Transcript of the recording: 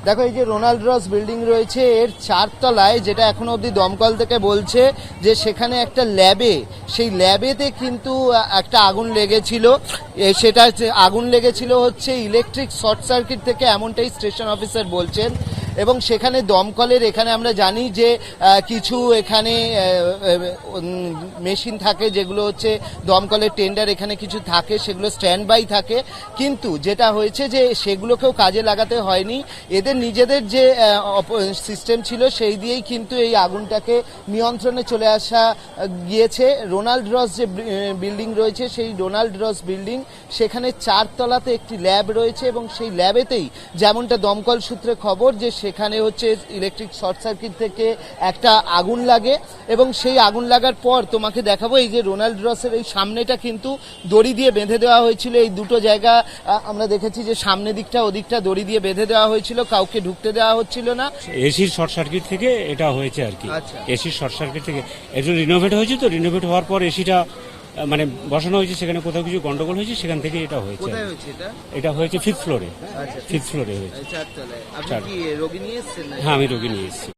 দেখো এই যে রোনাল্ড রস বিল্ডিং রয়েছে এর 4 তলায়, যেটা এখনো অবধি দমকল থেকে বলছে যে সেখানে একটা ল্যাবে, সেই ল্যাবেতে কিন্তু একটা আগুন লেগেছিল। সেটা আগুন লেগেছিল হচ্ছে ইলেকট্রিক শর্ট সার্কিট থেকে, এমনটাই স্টেশন অফিসার বলছেন। এবং সেখানে দমকলের এখানে আমরা জানি যে কিছু এখানে মেশিন থাকে যেগুলো হচ্ছে দমকলের টেন্ডার, এখানে কিছু থাকে সেগুলো স্ট্যান্ড বাই থাকে, কিন্তু যেটা হয়েছে যে সেগুলোকেও কাজে লাগাতে হয়নি, এদের নিজেদের যে সিস্টেম ছিল সেই দিয়েই কিন্তু এই আগুনটাকে নিয়ন্ত্রণে চলে আসা গিয়েছে। রোনাল্ড রস যে বিল্ডিং রয়েছে সেই রোনাল্ড রস বিল্ডিং, সেখানে 4 তলাতে একটি ল্যাব রয়েছে এবং সেই ল্যাবেতেই যেমনটা দমকল সূত্রে খবর যে সেখানে হচ্ছে ইলেকট্রিক শর্ট সার্কিট থেকে একটা আগুন লাগে এবং সেই আগুন লাগার পর তোমাকে দেখাবো এই যে রোনাল্ড রসের এই সামনেটা কিন্তু দড়ি দিয়ে বেঁধে দেওয়া হয়েছিল। এই দুটো জায়গা আমরা দেখেছি যে সামনে দিকটা ওদিকটা দড়ি দিয়ে বেঁধে দেওয়া হয়েছিল, কাউকে ঢুকতে দেওয়া হচ্ছিল না। এসির শর্ট সার্কিট থেকে এটা হয়েছে আর কি। এসির শর্ট সার্কিট থেকে একজন রিনোভেট হয়েছে, তো রিনোভেট হওয়ার পর এসিটা মানে বসানো হয়েছে, সেখানে কোথাও কিছু গন্ডগোল হয়েছে, সেখান থেকে এটা হয়েছে। এটা হয়েছে 5th ফ্লোরে। 5th ফ্লোরে হয়েছে। রোগী নিয়ে এসেছেন? হ্যাঁ, আমি রোগী নিয়ে এসেছি।